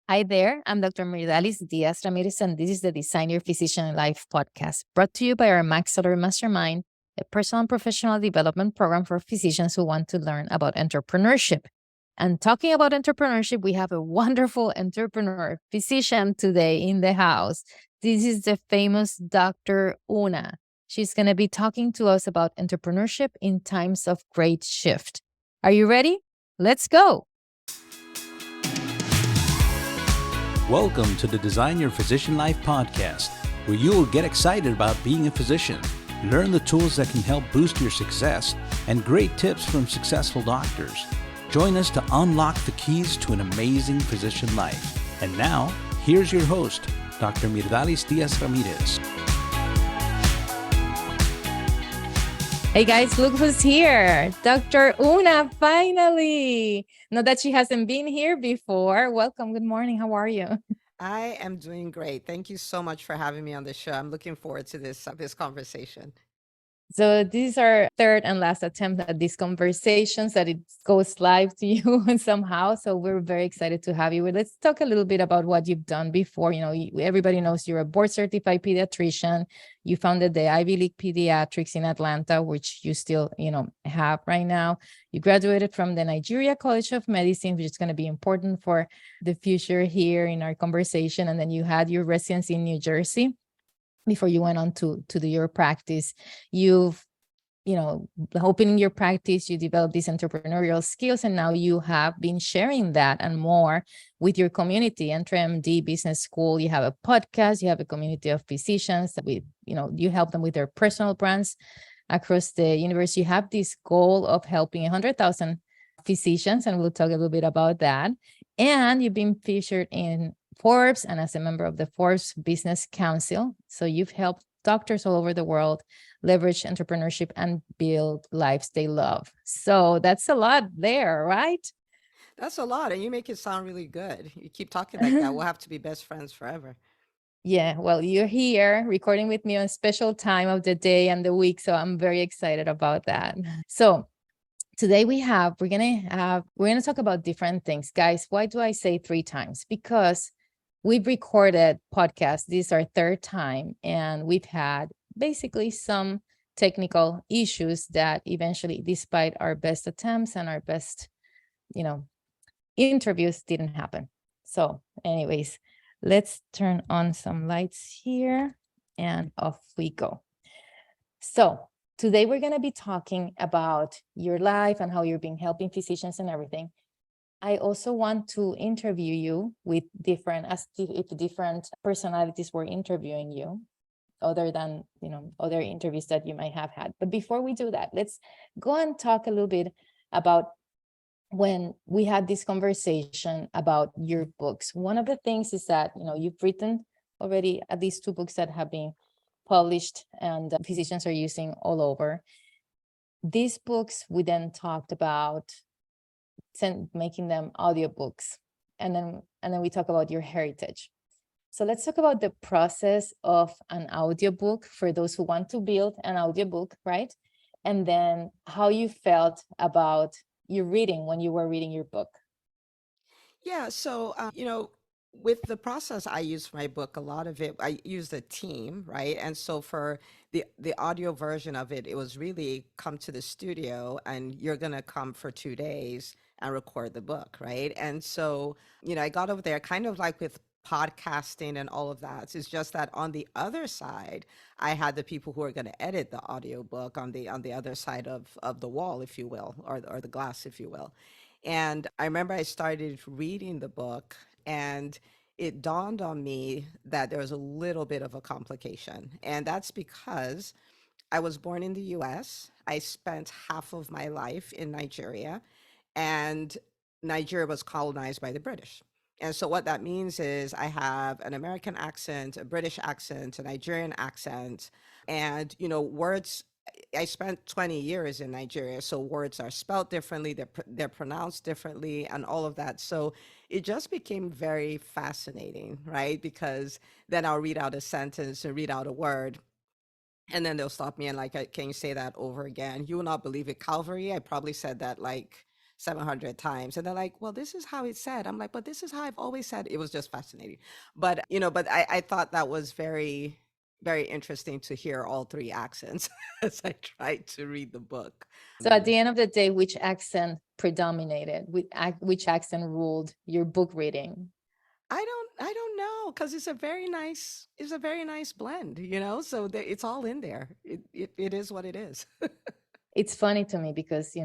Hi there, I'm Dr. Myrdalis Diaz-Ramirez, and this is the Design Your Physician Life podcast, brought to you by our Maxillary Mastermind, a personal and professional development program for physicians who want to learn about entrepreneurship. And talking about entrepreneurship, we have a wonderful entrepreneur physician today in the house. This is the famous Dr. Una. She's going to be talking to us about entrepreneurship in times of great shift. Are you ready? Let's go. Welcome to the Design Your Physician Life podcast, where you will get excited about being a physician, learn the tools that can help boost your success, and great tips from successful doctors. Join us to unlock the keys to an amazing physician life. And now, here's your host, Dr. Myrdalis Diaz-Ramirez. Hey guys, look who's here. Dr. Una, finally. Not that she hasn't been here before. Welcome. Good morning. How are you? I am doing great. Thank you so much for having me on the show. I'm looking forward to this conversation. So this is our third and last attempt at these conversations that it goes live to you somehow. So we're very excited to have you. Let's talk a little bit about what you've done before. You know, everybody knows you're a board certified pediatrician. You founded the Ivy League Pediatrics in Atlanta, which you still, have right now. You graduated from the Nigeria College of Medicine, which is going to be important for the future here in our conversation. And then you had your residency in New Jersey before you went on to do your practice. You've, opening your practice, you developed these entrepreneurial skills, and now you have been sharing that and more with your community. EntreMD Business School, you have a podcast, you have a community of physicians that you help them with their personal brands across the universe. You have this goal of helping 100,000 physicians, and we'll talk a little bit about that. And you've been featured in Forbes and as a member of the Forbes Business Council. So you've helped doctors all over the world leverage entrepreneurship and build lives they love. So that's a lot there, right? That's a lot, and you make it sound really good. You keep talking like that, we'll have to be best friends forever. Yeah, well, you're here recording with me on a special time of the day and the week. So I'm very excited about that. So today we're gonna talk about different things. Guys, why do I say 3 times? Because we've recorded podcasts. This is our third time, and we've had basically some technical issues that eventually, despite our best attempts and our best, interviews, didn't happen. So anyways, let's turn on some lights here and off we go. So today we're going to be talking about your life and how you've been helping physicians and everything. I also want to interview you with as if different personalities were interviewing you, other than, other interviews that you might have had. But before we do that, let's go and talk a little bit about when we had this conversation about your books. One of the things is that, you've written already at least 2 books that have been published and physicians are using all over. These books, we then talked about making them audiobooks, and then we talk about your heritage. So let's talk about the process of an audiobook for those who want to build an audiobook, right? And then how you felt about your reading when you were reading your book. Yeah, so with the process I use for my book, a lot of it I use a team, right? And so for the audio version of it, it was really come to the studio and you're gonna come for 2 days and record the book, right? And so, I got over there kind of like with podcasting and all of that. It's just that on the other side, I had the people who are going to edit the audiobook on the other side of the wall, if you will, or the glass, if you will. And I remember I started reading the book and it dawned on me that there was a little bit of a complication. And that's because I was born in the US. I spent half of my life in Nigeria, and Nigeria was colonized by the British. And so what that means is I have an American accent, a British accent, a Nigerian accent, and words. I spent 20 years in Nigeria, so words are spelled differently, they're pronounced differently, and all of that. So it just became very fascinating, right? Because then I'll read out a sentence and read out a word, and then they'll stop me and like, can you say that over again? You will not believe it. Calvary, I probably said that like 700 times. And they're like, well, this is how it's said. I'm like, but this is how I've always said it. It was just fascinating. But, but I thought that was very, very interesting to hear all three accents as I tried to read the book. So at the end of the day, which accent predominated? Which accent ruled your book reading? I don't know, because it's a very nice blend, so it's all in there. It is what it is. It's funny to me because,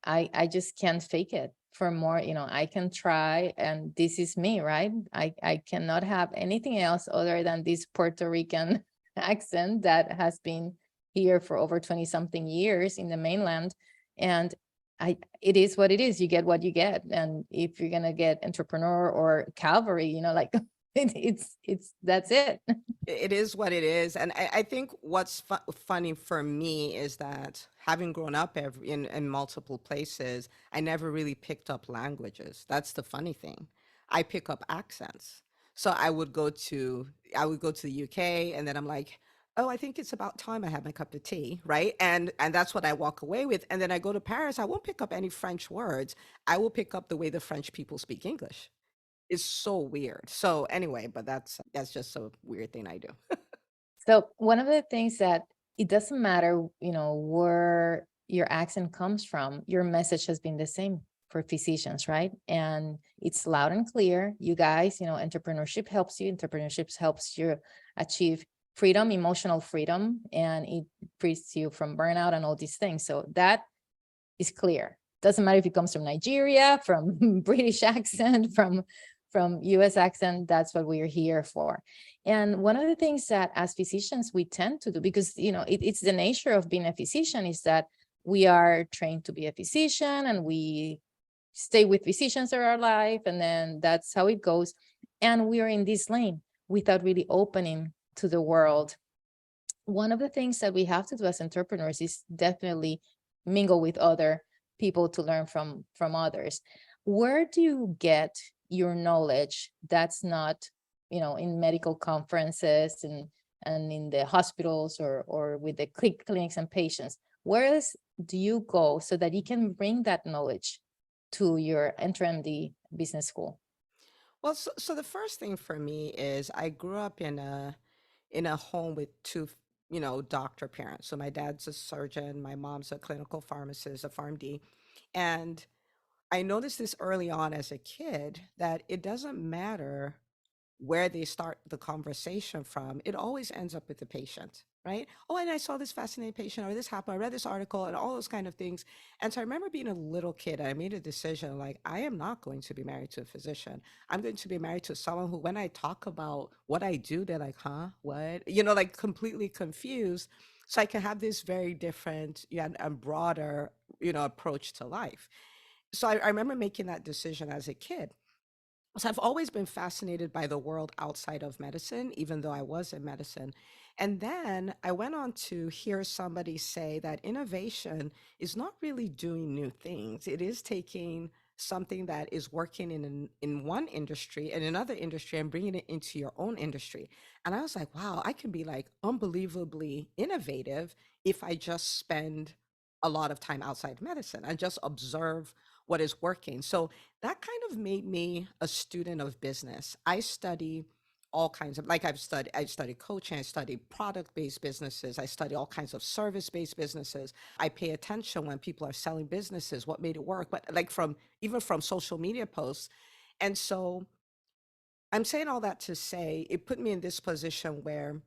I just can't fake it for more, I can try, and this is me, right? I cannot have anything else other than this Puerto Rican accent that has been here for over 20 something years in the mainland. And it is what it is. You get what you get. And if you're going to get entrepreneur or cavalry, like that's it. It is what it is. And I think what's funny for me is that having grown up in multiple places, I never really picked up languages. That's the funny thing. I pick up accents. So I would go to the UK, and then I'm like, oh, I think it's about time I have my cup of tea, right? And that's what I walk away with. And then I go to Paris, I won't pick up any French words. I will pick up the way the French people speak English. It's so weird. So anyway, but that's just a weird thing I do. So one of the things that it doesn't matter, where your accent comes from, your message has been the same for physicians, right? And it's loud and clear. You guys, entrepreneurship helps you. Entrepreneurship helps you achieve freedom, emotional freedom, and it frees you from burnout and all these things. So that is clear. Doesn't matter if it comes from Nigeria, from British accent, from US accent. That's what we're here for. And one of the things that as physicians we tend to do, because it's the nature of being a physician, is that we are trained to be a physician and we stay with physicians all our life, and then that's how it goes. And we are in this lane without really opening to the world. One of the things that we have to do as entrepreneurs is definitely mingle with other people to learn from others. Where do you get your knowledge that's not, in medical conferences and in the hospitals or with the clinics and patients? Where else do you go so that you can bring that knowledge to your EntreMD business school? Well, so the first thing for me is I grew up in a home with two, doctor parents. So my dad's a surgeon, my mom's a clinical pharmacist, a PharmD. And I noticed this early on as a kid that it doesn't matter where they start the conversation from, it always ends up with the patient, right? Oh, and I saw this fascinating patient, or this happened, I read this article, and all those kind of things. And so I remember being a little kid, I made a decision like, I am not going to be married to a physician. I'm going to be married to someone who, when I talk about what I do, they're like, huh, what? Like completely confused. So I can have this very different, and broader, approach to life. So I remember making that decision as a kid. So I've always been fascinated by the world outside of medicine, even though I was in medicine. And then I went on to hear somebody say that innovation is not really doing new things. It is taking something that is working in one industry and another industry and bringing it into your own industry. And I was like, wow, I can be like unbelievably innovative if I just spend a lot of time outside medicine and just observe what is working. So that kind of made me a student of business. I study all kinds of, like I study coaching, I study product-based businesses, I study all kinds of service-based businesses. I pay attention when people are selling businesses, what made it work, but like even from social media posts. And so I'm saying all that to say it put me in this position where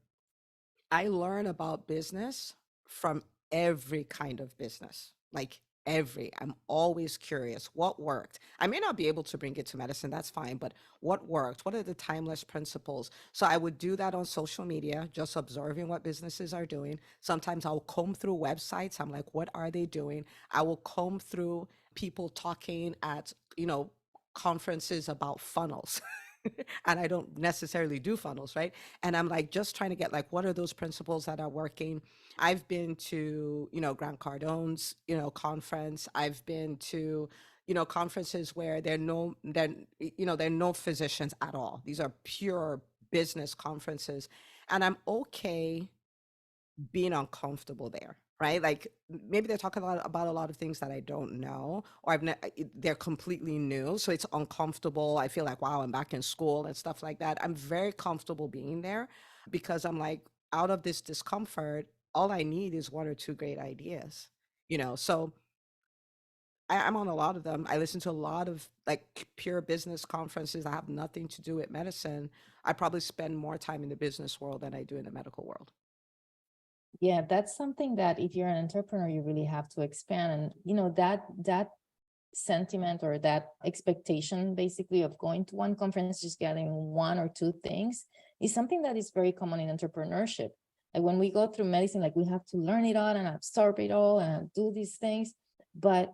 I learn about business from every kind of business, like I'm always curious what worked. I may not be able to bring it to medicine, that's fine, but what worked? What are the timeless principles? So I would do that on social media, just observing what businesses are doing. Sometimes I'll comb through websites. I'm like, what are they doing? I will comb through people talking at, conferences about funnels. And I don't necessarily do funnels, right? And I'm like just trying to get like what are those principles that are working. I've been to, Grant Cardone's, conference. I've been to, conferences where there are no physicians at all. These are pure business conferences. And I'm okay being uncomfortable there. right? Like maybe they're talking about a lot of things that I don't know, or they're completely new. So it's uncomfortable. I feel like, wow, I'm back in school and stuff like that. I'm very comfortable being there because I'm like, out of this discomfort, all I need is one or two great ideas, So I'm on a lot of them. I listen to a lot of like pure business conferences that have nothing to do with medicine. I probably spend more time in the business world than I do in the medical world. Yeah, that's something that if you're an entrepreneur, you really have to expand. And that sentiment or that expectation basically of going to one conference, just getting one or two things is something that is very common in entrepreneurship. Like when we go through medicine, like we have to learn it all and absorb it all and do these things. But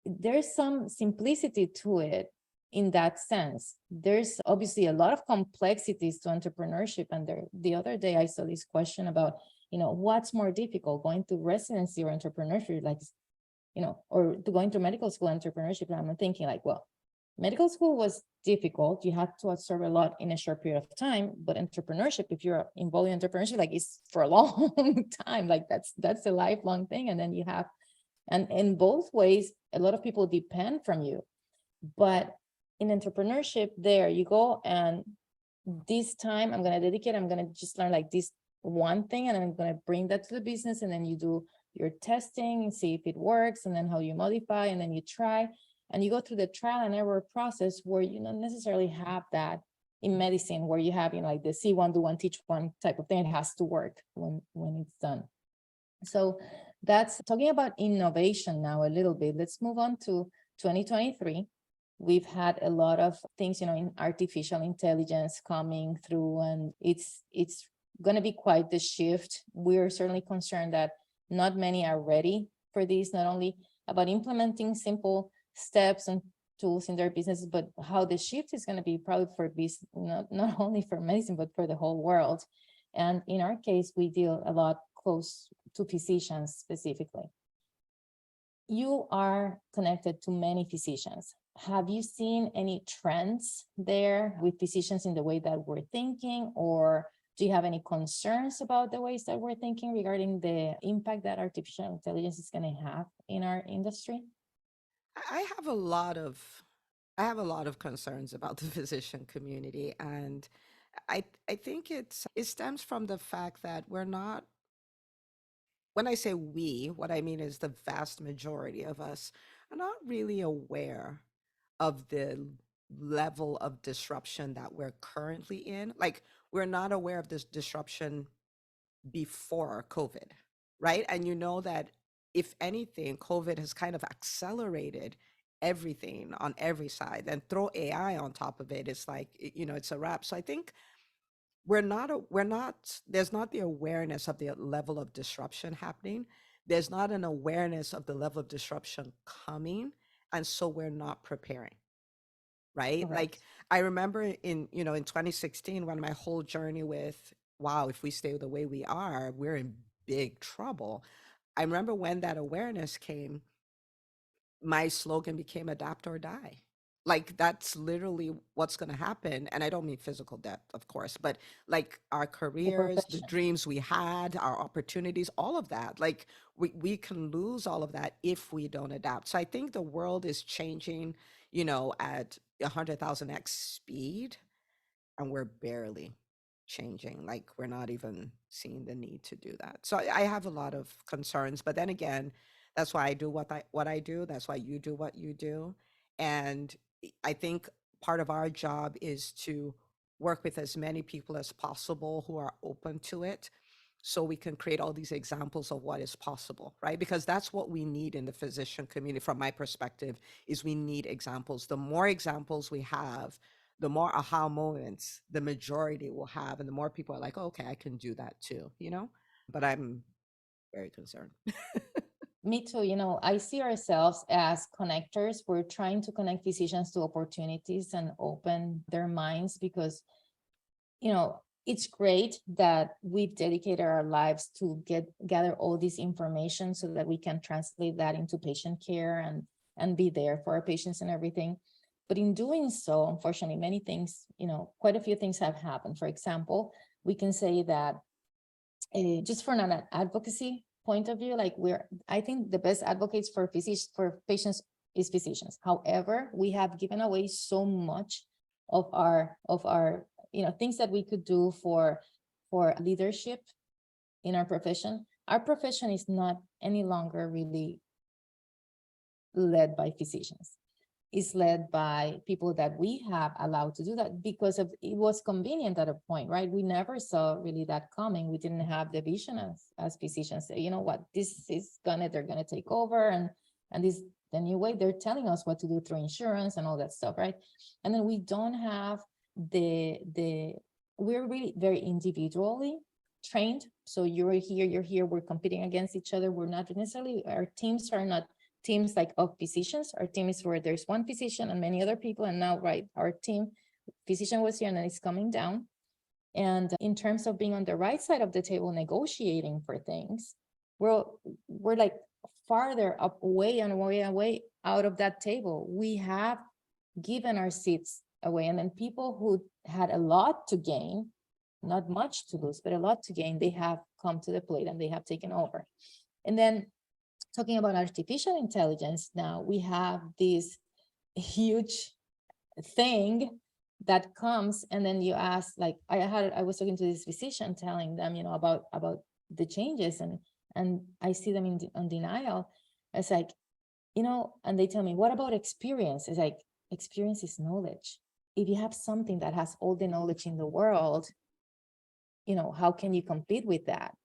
there's some simplicity to it in that sense. There's obviously a lot of complexities to entrepreneurship. And the other day I saw this question about, what's more difficult, going to residency or entrepreneurship, like, or to going to medical school entrepreneurship. And I'm thinking like, well, medical school was difficult. You had to absorb a lot in a short period of time, but entrepreneurship, if you're involved in entrepreneurship, like it's for a long time, like that's a lifelong thing. And then you have, and in both ways, a lot of people depend from you. But in entrepreneurship, there you go, and this time I'm going to dedicate, I'm going to just learn like this one thing, and I'm going to bring that to the business, and then you do your testing and see if it works, and then how you modify, and then you try, and you go through the trial and error process where you don't necessarily have that in medicine, where you have, like the see one, do one, teach one type of thing. It has to work when it's done. So that's talking about innovation now a little bit. Let's move on to 2023. We've had a lot of things, in artificial intelligence coming through, and it's going to be quite the shift. We're certainly concerned that not many are ready for this, not only about implementing simple steps and tools in their businesses, but how the shift is going to be probably for business, not only for medicine, but for the whole world. And in our case, we deal a lot close to physicians specifically. You are connected to many physicians. Have you seen any trends there with physicians in the way that we're thinking, or do you have any concerns about the ways that we're thinking regarding the impact that artificial intelligence is going to have in our industry? I have a lot of concerns about the physician community, and I think it stems from the fact that we're not. When I say we, what I mean is the vast majority of us are not really aware of the level of disruption that we're currently in. Like, we're not aware of this disruption before COVID, right? And you know that if anything, COVID has kind of accelerated everything on every side. And throw AI on top of it, it's like, it's a wrap. So I think there's not the awareness of the level of disruption happening. There's not an awareness of the level of disruption coming. And so we're not preparing, right? Correct. Like, I remember in 2016, when my whole journey with, wow, if we stay the way we are, we're in big trouble. I remember when that awareness came, my slogan became adapt or die. Like, that's literally what's going to happen. And I don't mean physical death, of course, but like our The careers, the profession. dreams we had, our opportunities, all of that. Like, we can lose all of that if we don't adapt. So I think the world is changing, at 100,000x speed, and we're barely changing. Like, we're not even seeing the need to do that. So I have a lot of concerns, but then again, that's why I do what I do. That's why you do what you do. And I think part of our job is to work with as many people as possible who are open to it, so we can create all these examples of what is possible, right? Because that's what we need in the physician community, from my perspective, is we need examples. The more examples we have, the more aha moments the majority will have, and the more people are like, oh, okay, I can do that too. But I'm very concerned. Me too. I see ourselves as connectors. We're trying to connect physicians to opportunities and open their minds because, it's great that we've dedicated our lives to gather all this information so that we can translate that into patient care and be there for our patients and everything. But in doing so, unfortunately, many things, quite a few things have happened. For example, we can say that just for an advocacy point of view, like I think the best advocates for patients is physicians. However, we have given away so much of our things that we could do for leadership in our profession. Our profession is not any longer really led by physicians. It's led by people that we have allowed to do that because of it was convenient at a point, right? We never saw really that coming. We didn't have the vision as physicians say, you know what, they're gonna take over, and this the new way. They're telling us what to do through insurance and all that stuff, right? And then we don't have we're really very individually trained. So you're here, we're competing against each other. We're not necessarily, our teams are not teams like of physicians. Our team is where there's one physician and many other people. And now, right, our team physician was here and then it's coming down. And in terms of being on the right side of the table, negotiating for things, we're like farther up, way away out of that table. We have given our seats away. And then people who had a lot to gain, not much to lose, but a lot to gain, they have come to the plate and they have taken over. And then talking about artificial intelligence, now we have this huge thing that comes, and then you ask, like, I was talking to this physician, telling them, about the changes, and I see them on denial. It's like, and they tell me, what about experience? It's like, experience is knowledge. If you have something that has all the knowledge in the world, how can you compete with that?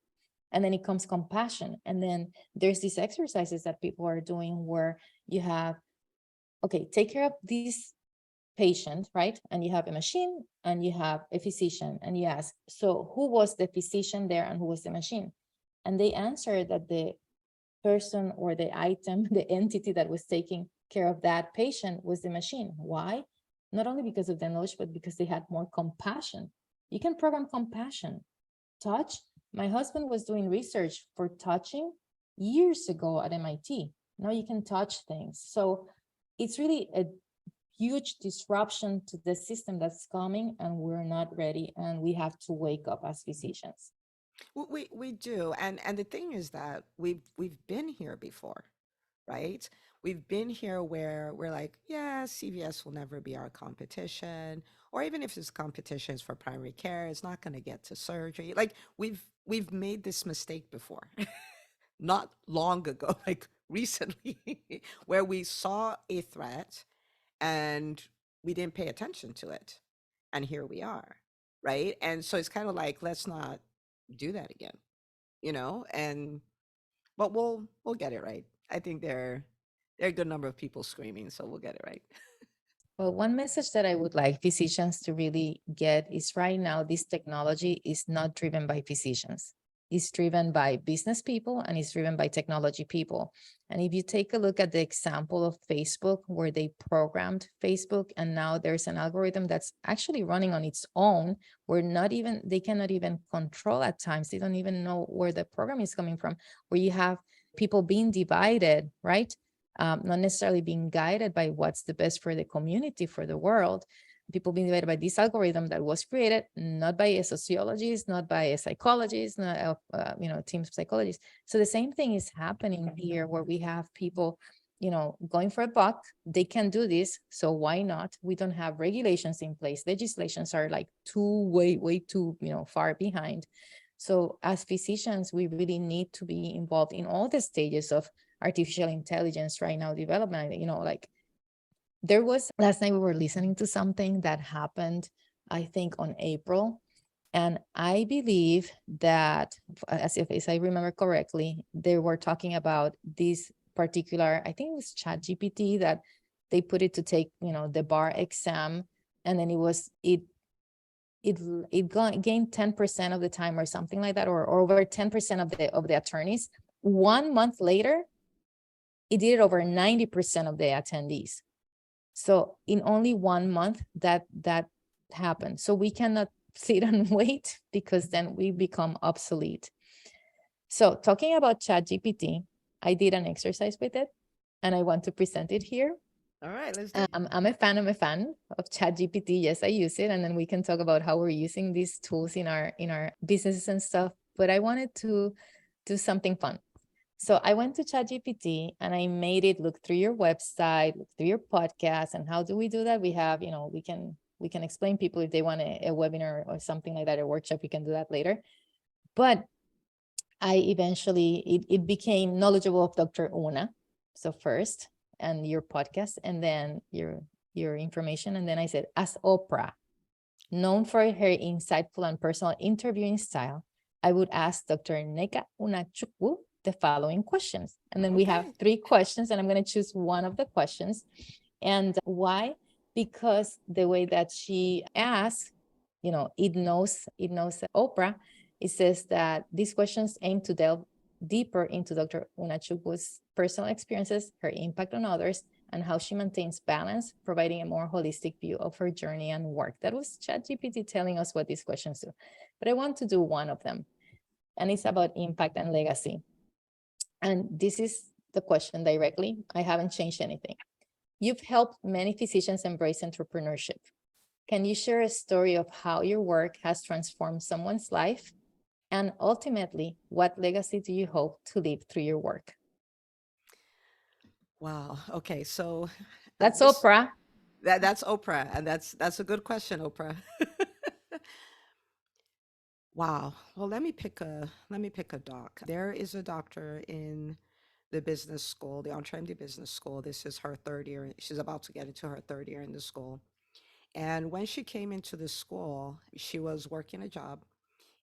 And then it comes compassion. And then there's these exercises that people are doing where you have, okay, take care of this patient, right? And you have a machine and you have a physician, and you ask, so who was the physician there and who was the machine? And they answer that the person or the item, the entity that was taking care of that patient was the machine. Why? Not only because of the knowledge, but because they had more compassion. You can program compassion. Touch. My husband was doing research for touching years ago at MIT. Now you can touch things. So it's really a huge disruption to the system that's coming, and we're not ready, and we have to wake up as physicians. We do, and the thing is that we've been here before, right? We've been here where we're like, yeah, CVS will never be our competition, or even if it's competitions for primary care, it's not going to get to surgery. Like we've made this mistake before, not long ago, like recently, where we saw a threat and we didn't pay attention to it, and here we are, right? And so it's kind of like, let's not do that again, and but we'll get it right. I think there are a good number of people screaming, so we'll get it right. Well, one message that I would like physicians to really get is right now, this technology is not driven by physicians. It's driven by business people and it's driven by technology people. And if you take a look at the example of Facebook, where they programmed Facebook, and now there's an algorithm that's actually running on its own, where they cannot even control at times. They don't even know where the program is coming from, where you have people being divided, right? Not necessarily being guided by what's the best for the community, for the world. People being divided by this algorithm that was created not by a sociologist, not by a psychologist, not teams of psychologists. So the same thing is happening here, where we have people, going for a buck. They can do this, so why not? We don't have regulations in place. Legislations are like way too far behind. So as physicians, we really need to be involved in all the stages of artificial intelligence right now development. There was, last night we were listening to something that happened, I think on April. And I believe that, as I remember correctly, they were talking about this particular, I think it was ChatGPT, that they put it to take, the bar exam. And then it gained 10% of the time or something like that, or over 10% of the attorneys. 1 month later, it did it over 90% of the attendees. So in only 1 month that happened. So we cannot sit and wait, because then we become obsolete. So talking about ChatGPT, I did an exercise with it and I want to present it here. All right, let's do it. I'm a fan of ChatGPT. Yes, I use it. And then we can talk about how we're using these tools in our businesses and stuff. But I wanted to do something fun. So I went to ChatGPT and I made it look through your website, look through your podcast. And how do we do that? We have, we can explain people if they want a webinar or something like that, a workshop, we can do that later. But I eventually, it became knowledgeable of Dr. Una. So first, and your podcast, and then your information. And then I said, as Oprah, known for her insightful and personal interviewing style, I would ask Dr. Nneka Unachukwu the following questions. And then we have Okay. 3 questions, and I'm going to choose one of the questions. And why? Because the way that she asks, it knows Oprah. It says that these questions aim to delve deeper into Dr. Unachukwu's personal experiences, her impact on others, and how she maintains balance, providing a more holistic view of her journey and work. That was ChatGPT telling us what these questions do. But I want to do one of them, and it's about impact and legacy. And this is the question directly. I haven't changed anything. You've helped many physicians embrace entrepreneurship. Can you share a story of how your work has transformed someone's life? And ultimately, what legacy do you hope to leave through your work? Wow. Okay. So That's this Oprah. that's Oprah, and that's a good question, Oprah. Wow. Well, let me pick a doc. There is a doctor in the business school, the Entrepreneurship Business School. This is her third year. She's about to get into her third year in the school. And when she came into the school, she was working a job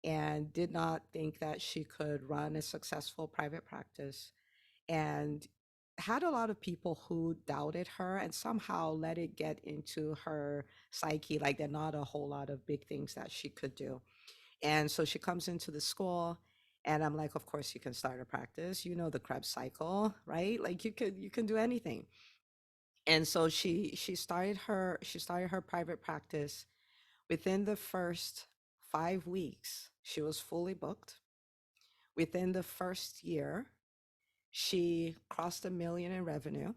and did not think that she could run a successful private practice, and had a lot of people who doubted her and somehow let it get into her psyche like there are not a whole lot of big things that she could do. And so she comes into the school, and I'm like, of course you can start a practice. You know the Krebs cycle, right? Like you can do anything. And so she started her private practice. Within the first 5 weeks, she was fully booked. Within the first year, she crossed 1 million in revenue.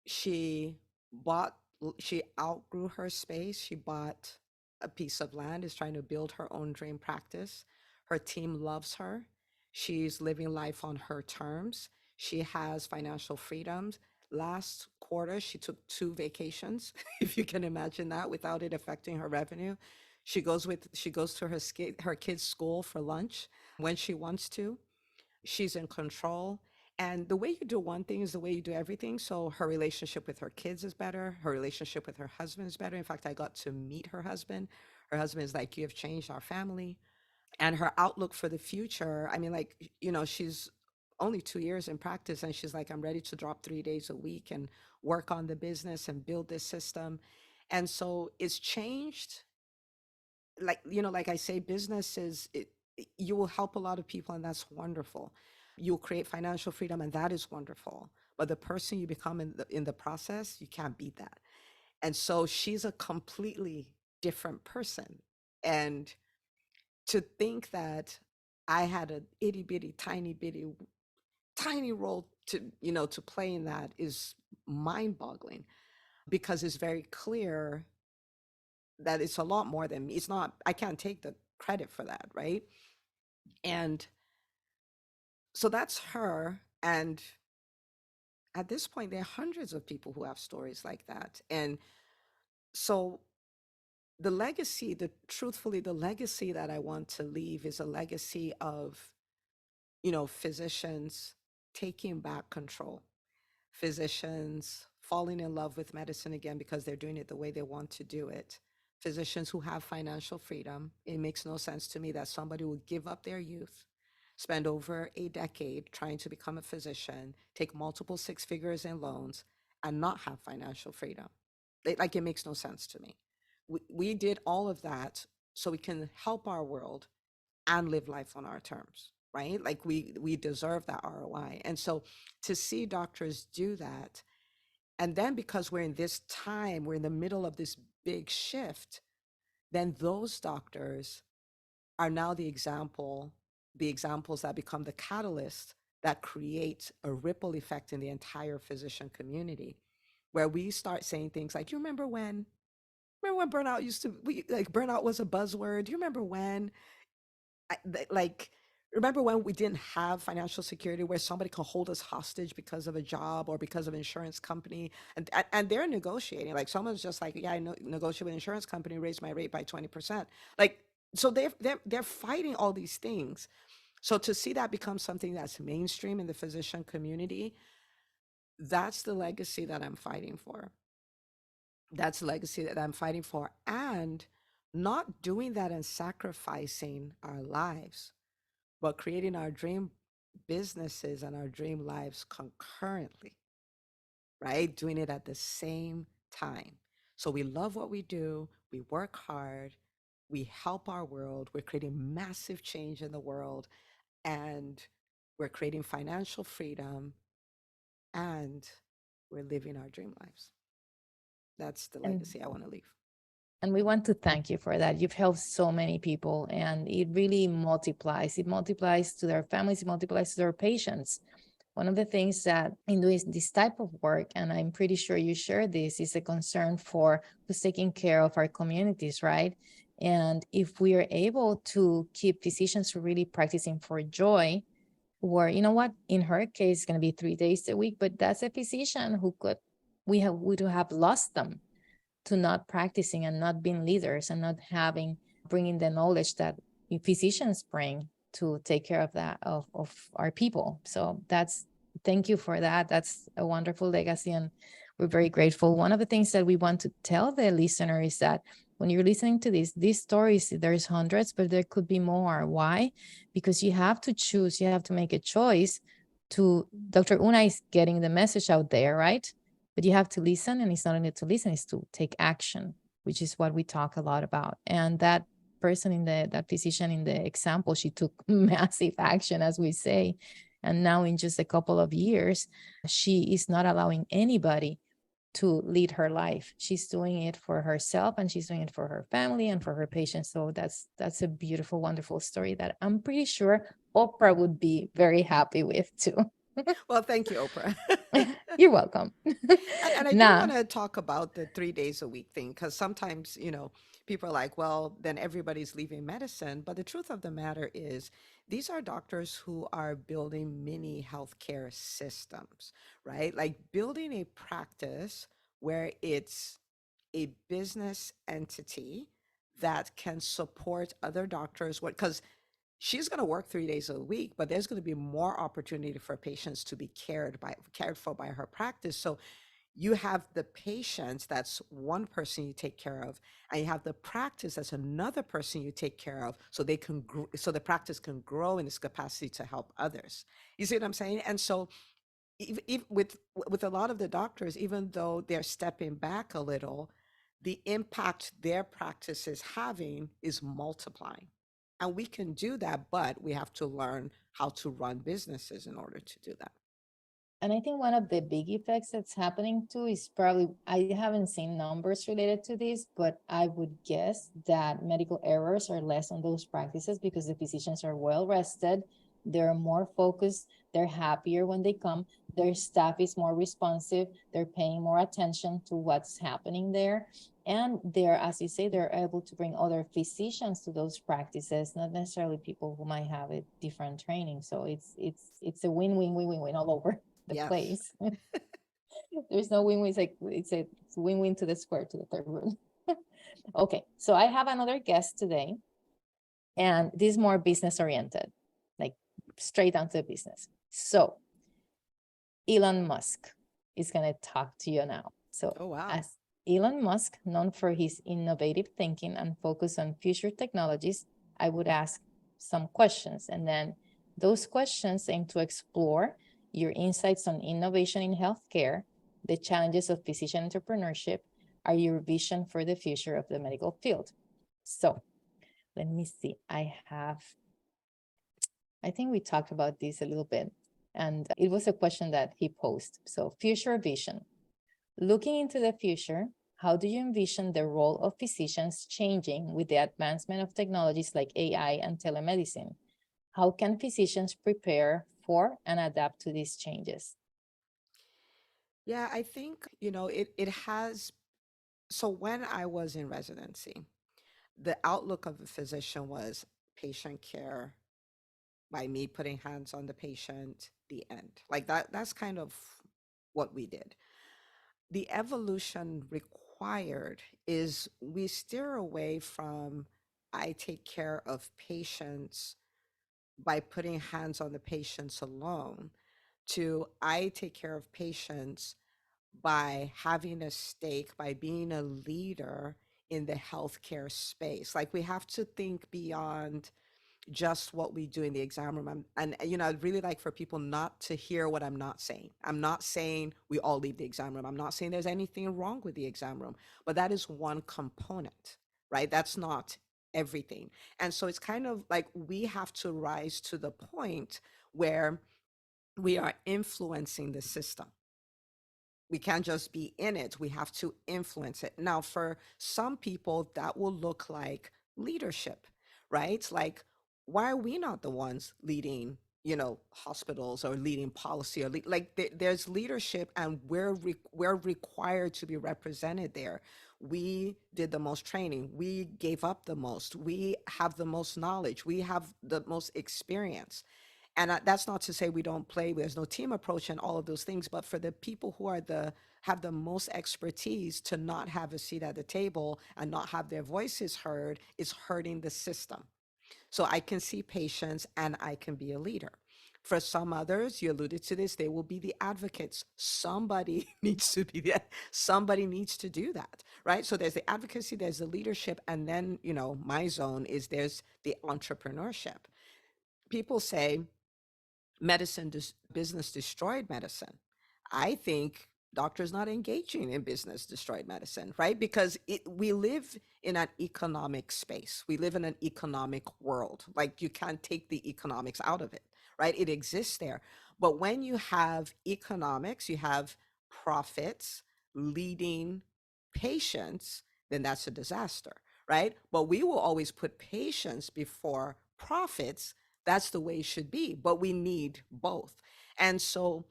She bought, she outgrew her space. She bought a piece of land, is trying to build her own dream practice. Her team loves her. She's living life on her terms. She has financial freedoms. Last quarter, she took 2 vacations, if you can imagine that, without it affecting her revenue. She goes to her kids' school for lunch when she wants to. She's in control. And the way you do one thing is the way you do everything. So her relationship with her kids is better. Her relationship with her husband is better. In fact, I got to meet her husband. Her husband is like, "You have changed our family." And her outlook for the future, I mean, like, she's only 2 years in practice, and she's like, "I'm ready to drop 3 days a week and work on the business and build this system." And so it's changed. Like I say, business is it, you will help a lot of people, and that's wonderful. You'll create financial freedom, and that is wonderful. But the person you become in the process, you can't beat that. And so she's a completely different person. And to think that I had an itty bitty, tiny bitty, tiny role to play in that is mind boggling, because it's very clear that it's a lot more than me. It's not, I can't take the credit for that, right? And so that's her. And at this point, there are hundreds of people who have stories like that. And so the legacy that I want to leave is a legacy of, physicians taking back control, physicians falling in love with medicine again because they're doing it the way they want to do it, physicians who have financial freedom. It makes no sense to me that somebody would give up their youth, spend over a decade trying to become a physician, take multiple 6 figures in loans, and not have financial freedom. Like, it makes no sense to me. We did all of that so we can help our world and live life on our terms, right? Like, we deserve that ROI. And so to see doctors do that, and then because we're in this time, we're in the middle of this big shift, then those doctors are now the examples that become the catalyst that create a ripple effect in the entire physician community, where we start saying things like, "You remember when burnout used to, like, burnout was a buzzword. Do you remember when?" Like, remember when we didn't have financial security where somebody can hold us hostage because of a job or because of an insurance company and they're negotiating, like someone's just like, yeah, I know, negotiate with an insurance company, raise my rate by 20%. Like, so they're fighting all these things. So to see that become something that's mainstream in the physician community, that's the legacy that I'm fighting for. That's the legacy that I'm fighting for. And not doing that and sacrificing our lives, but creating our dream businesses and our dream lives concurrently, right? Doing it at the same time. So we love what we do, we work hard, we help our world, we're creating massive change in the world, and we're creating financial freedom, and we're living our dream lives. That's the And legacy I want to leave. And we want to thank you for that. You've helped so many people, and it really multiplies. It multiplies to their families, it multiplies to their patients. One of the things that in doing this type of work, and I'm pretty sure you share this, is a concern for who's taking care of our communities, right? And if we are able to keep physicians really practicing for joy, or you know what, in her case, it's going to be 3 days a week, but that's a physician who could, we would have lost them to not practicing and not being leaders and not having, bringing the knowledge that physicians bring to take care of that, of our people. So that's, thank you for that. That's a wonderful legacy, and we're very grateful. One of the things that we want to tell the listener is that when you're listening to these stories, there's hundreds, but there could be more. Why? Because you have to choose, you have to make a choice. To Dr. Una is getting the message out there, right? But you have to listen, and it's not only to listen, it's to take action, which is what we talk a lot about. And that person in that physician in the example, she took massive action, as we say. And now in just a couple of years, she is not allowing anybody to lead her life. She's doing it for herself, and she's doing it for her family and for her patients. So that's a beautiful, wonderful story that I'm pretty sure Oprah would be very happy with too. Well, thank you, Oprah. You're welcome. And I do Nah. want to talk about the 3 days a week thing, because sometimes, people are like, well, then everybody's leaving medicine. But the truth of the matter is, these are doctors who are building mini healthcare systems, right? Like building a practice where it's a business entity that can support other doctors. What? Because she's going to work 3 days a week, but there's going to be more opportunity for patients to be cared for by her practice. So you have the patients, that's one person you take care of, and you have the practice, that's another person you take care of, so they can so the practice can grow in its capacity to help others. You see what I'm saying? And so with a lot of the doctors, even though they're stepping back a little, the impact their practice is having is multiplying. And we can do that, but we have to learn how to run businesses in order to do that. And I think one of the big effects that's happening too is probably, I haven't seen numbers related to this, but I would guess that medical errors are less on those practices because the physicians are well rested, they're more focused, they're happier when they come, their staff is more responsive, they're paying more attention to what's happening there. And they're, as you say, they're able to bring other physicians to those practices, not necessarily people who might have a different training. So it's a win-win-win-win-win all over the Yes. place. There's no win-win. It's like it's a win-win to the square, to the third root. Okay, so I have another guest today, and this is more business oriented, like straight down to business. So Elon Musk is going to talk to you now. So Oh, wow. as Elon Musk, known for his innovative thinking and focus on future technologies, I would ask some questions, and then those questions aim to explore your insights on innovation in healthcare, the challenges of physician entrepreneurship, are your vision for the future of the medical field. So let me see. I think we talked about this a little bit, and it was a question that he posed. So future vision. Looking into the future, how do you envision the role of physicians changing with the advancement of technologies like AI and telemedicine? How can physicians prepare for and adapt to these changes? Yeah, I think, it has. So when I was in residency, the outlook of a physician was patient care by me putting hands on the patient, the end. Like that's kind of what we did. The evolution required is we steer away from I take care of patients by putting hands on the patients alone to I take care of patients by having a stake, by being a leader in the healthcare space. Like we have to think beyond just what we do in the exam room. I'd really like for people not to hear what I'm not saying. I'm not saying we all leave the exam room. I'm not saying there's anything wrong with the exam room, but that is one component, right? That's not everything. And so it's kind of like we have to rise to the point where we are influencing the system. We can't just be in it. We have to influence it. Now, for some people, that will look like leadership, right? Like, why are we not the ones leading, hospitals or leading policy or there's leadership and we're required to be represented there. We did the most training. We gave up the most. We have the most knowledge. We have the most experience. And that's not to say we don't play. There's no team approach and all of those things. But for the people who are have the most expertise to not have a seat at the table and not have their voices heard is hurting the system. So I can see patients and I can be a leader. For some others, you alluded to this, they will be the advocates. Somebody needs to be there. Somebody needs to do that, right? So there's the advocacy, there's the leadership, and then, my zone is there's the entrepreneurship. People say business destroyed medicine. I think doctors not engaging in business destroyed medicine, right? Because we live in an economic space. We live in an economic world. Like you can't take the economics out of it, right? It exists there. But when you have economics, you have profits leading patients, then that's a disaster, right? But we will always put patients before profits. That's the way it should be, but we need both. And so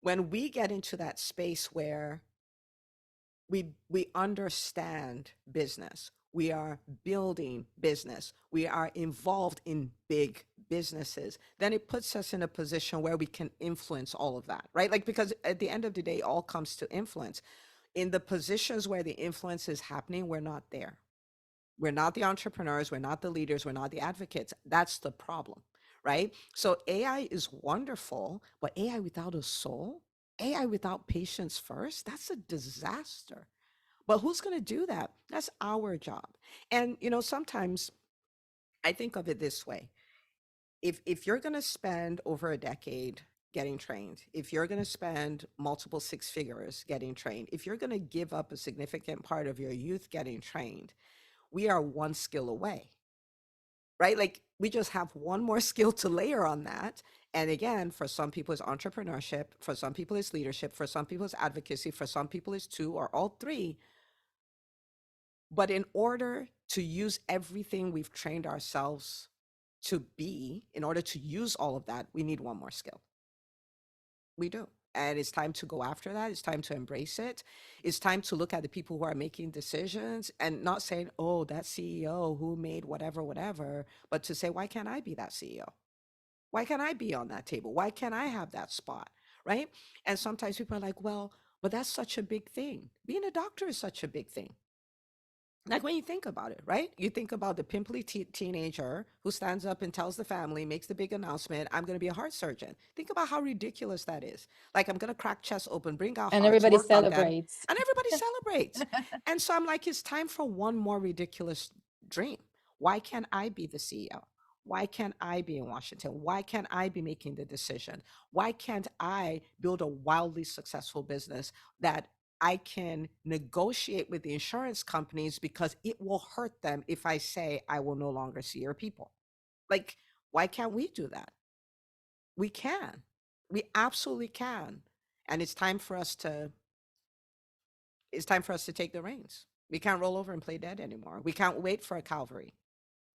when we get into that space where we understand business, we are building business, we are involved in big businesses, then it puts us in a position where we can influence all of that, right? Like, because at the end of the day, it all comes to influence. In the positions where the influence is happening, we're not there. We're not the entrepreneurs, we're not the leaders, we're not the advocates. That's the problem, right? So AI is wonderful, but AI without a soul, AI without patience first, that's a disaster. But who's going to do that? That's our job. And sometimes I think of it this way. If you're going to spend over a decade getting trained, if you're going to spend multiple six figures getting trained, if you're going to give up a significant part of your youth getting trained, we are one skill away, right? Like we just have one more skill to layer on that. And again, for some people it's entrepreneurship, for some people it's leadership, for some people it's advocacy, for some people it's two or all three. But in order to use everything we've trained ourselves to be, in order to use all of that, we need one more skill. We do. And it's time to go after that. It's time to embrace it. It's time to look at the people who are making decisions and not saying, oh, that CEO who made whatever, whatever, but to say, why can't I be that CEO? Why can't I be on that table? Why can't I have that spot? Right? And sometimes people are like, well, but that's such a big thing. Being a doctor is such a big thing. Like when you think about it, right? You think about the pimply teenager who stands up and tells the family, makes the big announcement, I'm going to be a heart surgeon. Think about how ridiculous that is. Like, I'm going to crack chest open, bring out And hearts, everybody work on them, celebrates. and everybody celebrates. And so I'm like, it's time for one more ridiculous dream. Why can't I be the CEO? Why can't I be in Washington? Why can't I be making the decision? Why can't I build a wildly successful business that I can negotiate with the insurance companies because it will hurt them if I say I will no longer see your people? Like, why can't we do that? We can. We absolutely can. And it's time for us to take the reins. We can't roll over and play dead anymore. We can't wait for a Calvary.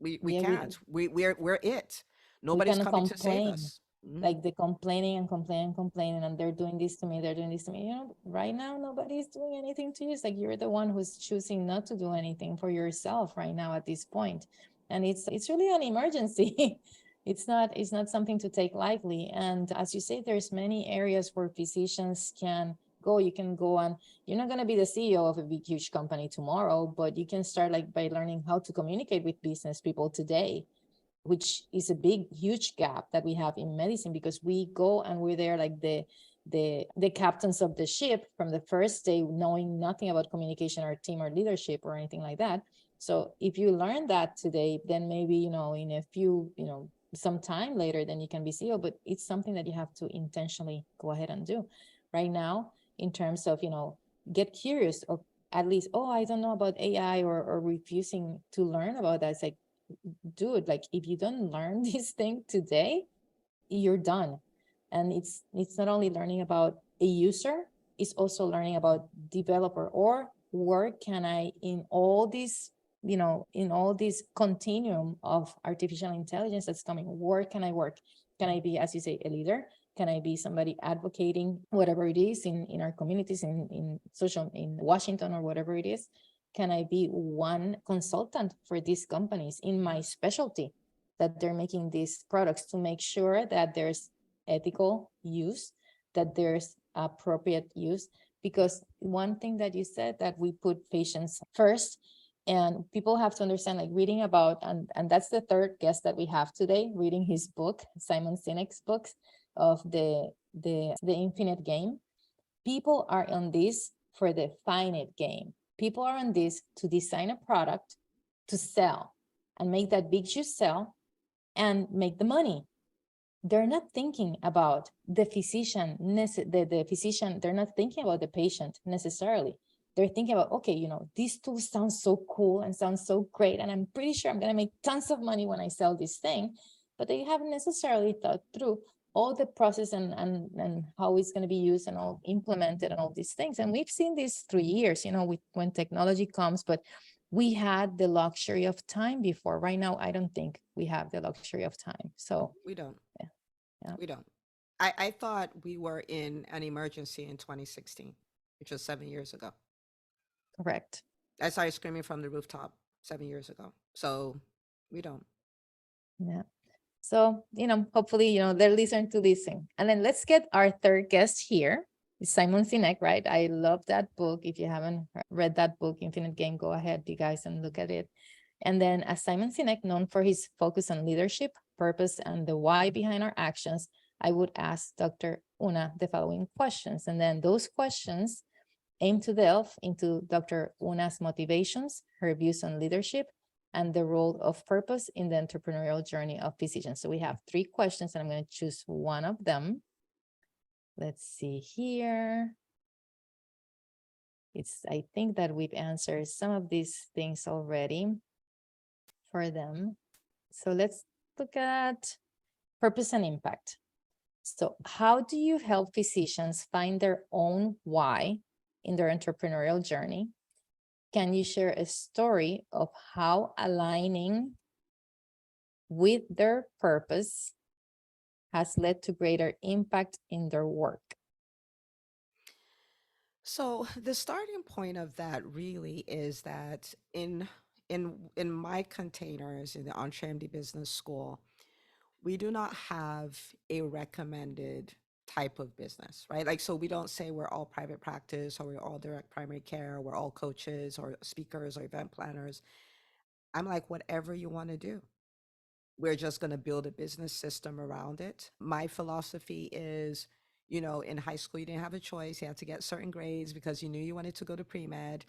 We Yeah, can't. We're it. we Nobody's cannot coming to save complain. us. Mhm. Like the complaining and complaining and complaining, and they're doing this to me, they're doing this to me. Right now, nobody's doing anything to you. It's like you're the one who's choosing not to do anything for yourself right now at this point. And it's really an emergency. It's not something to take lightly. And as you say, there's many areas where physicians can go. You can go, and you're not going to be the CEO of a big huge company tomorrow, but you can start like by learning how to communicate with business people today, which is a big huge gap that we have in medicine, because we go and we're there like the captains of the ship from the first day, knowing nothing about communication or team or leadership or anything like that. So if you learn that today, then maybe, in a few, some time later, then you can be CEO. But it's something that you have to intentionally go ahead and do right now, in terms of, get curious, or at least, oh, I don't know about AI, or refusing to learn about that. It's like, dude, like if you don't learn this thing today, you're done. And it's not only learning about a user, it's also learning about developer, or where can I, in all these, in all this continuum of artificial intelligence that's coming, where can I work? Can I be, as you say, a leader? Can I be somebody advocating whatever it is in our communities, in social, in Washington, or whatever it is? Can I be one consultant for these companies in my specialty, that they're making these products, to make sure that there's ethical use, that there's appropriate use? Because one thing that you said, that we put patients first, and people have to understand, like reading about, and that's the third guest that we have today, reading his book, Simon Sinek's books of the infinite game. People are on this for the finite game. People are on this to design a product, to sell, and make that big juice sell, and make the money. They're not thinking about the physician, the physician, they're not thinking about the patient necessarily. They're thinking about, okay, this tool sounds so cool and sounds so great, and I'm pretty sure I'm going to make tons of money when I sell this thing. But they haven't necessarily thought through all the process, and how it's going to be used and all implemented and all these things. And we've seen this through years, when technology comes, but we had the luxury of time before. Right now, I don't think we have the luxury of time. So We don't. yeah, yeah, We don't. I thought we were in an emergency in 2016, which was 7 years ago. correct. I started screaming from the rooftop 7 years ago. So we don't. Yeah. So, hopefully, they're listening to this thing. And then let's get our third guest here. It's Simon Sinek, right? I love that book. If you haven't read that book, Infinite Game, go ahead, you guys, and look at it. And then, as Simon Sinek, known for his focus on leadership, purpose, and the why behind our actions, I would ask Dr. Una the following questions. And then those questions aim to delve into Dr. Una's motivations, her views on leadership, and the role of purpose in the entrepreneurial journey of physicians. So we have 3 questions, and I'm going to choose one of them. Let's see here. I think that we've answered some of these things already for them. So let's look at purpose and impact. So how do you help physicians find their own why in their entrepreneurial journey? Can you share a story of how aligning with their purpose has led to greater impact in their work? So the starting point of that really is that in my containers in the EntreMD Business School, we do not have a recommended type of business, right? Like, so we don't say we're all private practice, or we're all direct primary care, or we're all coaches or speakers or event planners. I'm like, whatever you want to do. We're just going to build a business system around it. My philosophy is, in high school, you didn't have a choice. You had to get certain grades because you knew you wanted to go to pre-med.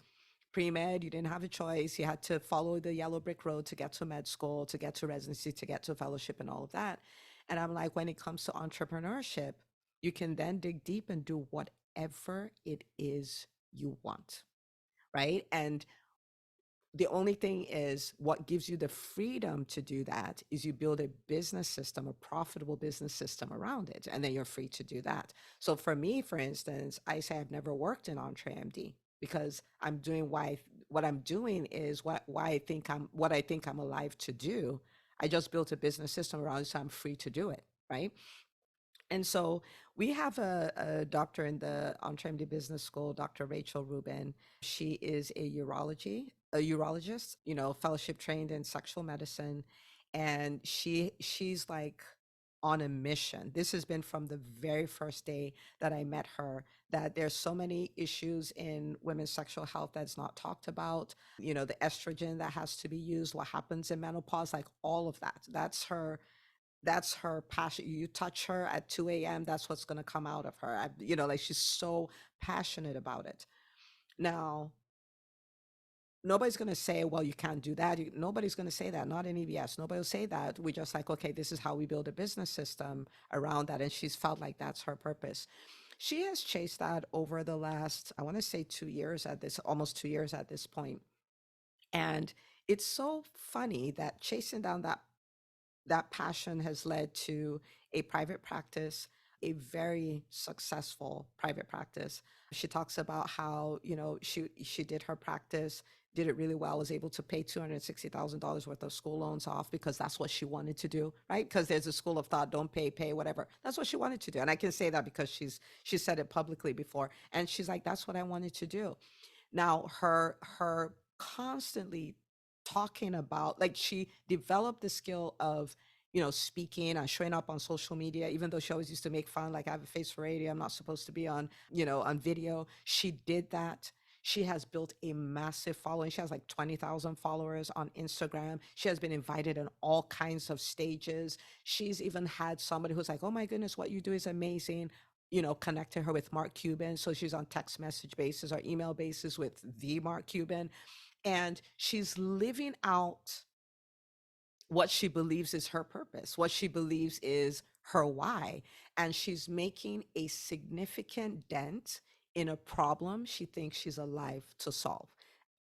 Pre-med, you didn't have a choice. You had to follow the yellow brick road to get to med school, to get to residency, to get to fellowship, and all of that. And I'm like, when it comes to entrepreneurship, you can then dig deep and do whatever it is you want, right? And the only thing is, what gives you the freedom to do that is you build a business system, a profitable business system around it, and then you're free to do that. So for me, for instance, I say I've never worked in EntreMD because I'm doing what I'm doing is what I think I'm alive to do. I just built a business system around it, so I'm free to do it, right? And so we have a doctor in the EntreMD Business School, Dr. Rachel Rubin. She is a urologist, fellowship trained in sexual medicine. and she's like on a mission. This has been from the very first day that I met her, that there's so many issues in women's sexual health that's not talked about. The estrogen that has to be used, what happens in menopause, like all of that. That's her passion. You touch her at 2 a.m., that's what's going to come out of her. Like she's so passionate about it. Now, nobody's going to say, well, you can't do that. Nobody's going to say that, not in EBS. Nobody will say that. We just like, okay, this is how we build a business system around that. And she's felt like that's her purpose. She has chased that over the last, I want to say 2 years at this, almost 2 years at this point. And it's so funny that chasing down that passion has led to a private practice, a very successful private practice. She talks about how, she did her practice, did it really well, was able to pay $260,000 worth of school loans off because that's what she wanted to do, right? Because there's a school of thought, don't pay, whatever. That's what she wanted to do. And I can say that because she said it publicly before. And she's like, that's what I wanted to do. Now, her constantly talking about, like, she developed the skill of speaking and showing up on social media, even though she always used to make fun, like, I have a face for radio, I'm not supposed to be on video. She did that. She has built a massive following. She has like 20,000 followers on Instagram. She has been invited in all kinds of stages. She's even had somebody who's like, oh my goodness, what you do is amazing, connecting her with Mark Cuban. So she's on text message basis or email basis with the Mark Cuban. And she's living out what she believes is her purpose, what she believes is her why. And she's making a significant dent in a problem she thinks she's alive to solve.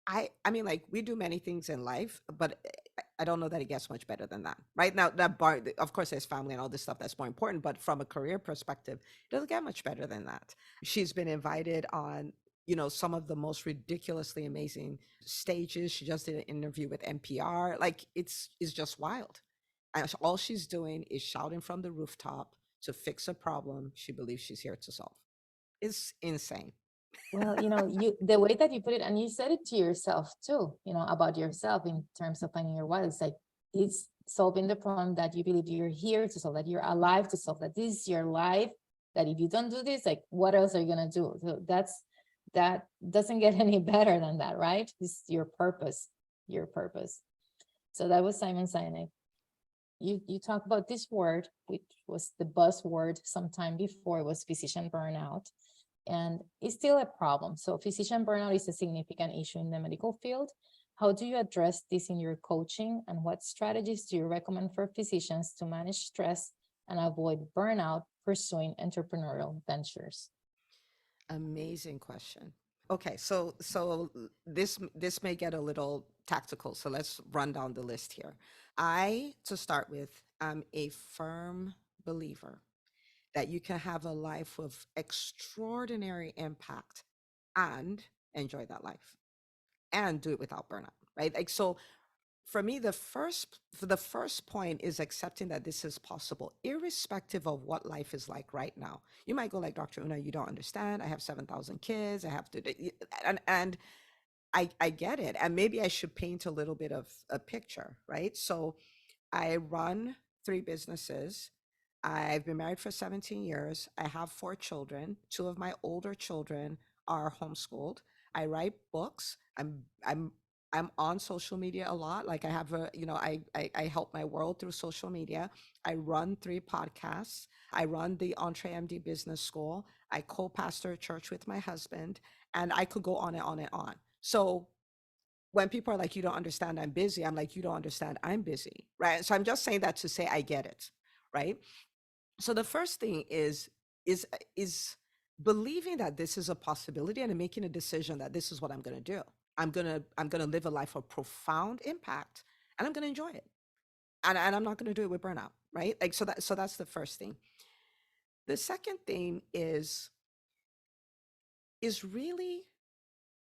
I mean, like, we do many things in life, but I don't know that it gets much better than that. Right now, of course, there's family and all this stuff that's more important, but from a career perspective, it doesn't get much better than that. She's been invited on, some of the most ridiculously amazing stages. She just did an interview with NPR. Like, it's just wild. And all she's doing is shouting from the rooftop to fix a problem she believes she's here to solve. It's insane. Well, the way that you put it, and you said it to yourself too, about yourself in terms of finding your why. It's like, it's solving the problem that you believe you're here to solve, that you're alive to solve, that this is your life, that if you don't do this, like, what else are you going to do? So that doesn't get any better than that, right? This is your purpose. So that was Simon Sinek. You talk about this word, which was the buzzword sometime before, it was physician burnout. And it's still a problem. So physician burnout is a significant issue in the medical field. How do you address this in your coaching, and what strategies do you recommend for physicians to manage stress and avoid burnout pursuing entrepreneurial ventures? Amazing question. Okay, so this may get a little tactical, so let's run down the list here. To start with, am a firm believer that you can have a life of extraordinary impact and enjoy that life and do it without burnout, right? Like, so for me, the first point is accepting that this is possible, irrespective of what life is like right now. You might go like, Dr. Una, you don't understand. I have 7,000 kids. I have to, and I get it. And maybe I should paint a little bit of a picture, right? So I run 3 businesses. I've been married for 17 years. I have 4 children. 2 of my older children are homeschooled. I write books. I'm on social media a lot. Like, I have I help my world through social media. I run 3 podcasts. I run the EntreMD Business School. I co-pastor a church with my husband, and I could go on and on and on. So when people are like, you don't understand, I'm busy, I'm like, you don't understand, I'm busy, right? So I'm just saying that to say I get it, right? So the first thing is believing that this is a possibility and making a decision that this is what I'm going to do. I'm going to live a life of profound impact, and I'm going to enjoy it. And I'm not going to do it with burnout, right? Like, so that's the first thing. The second thing is really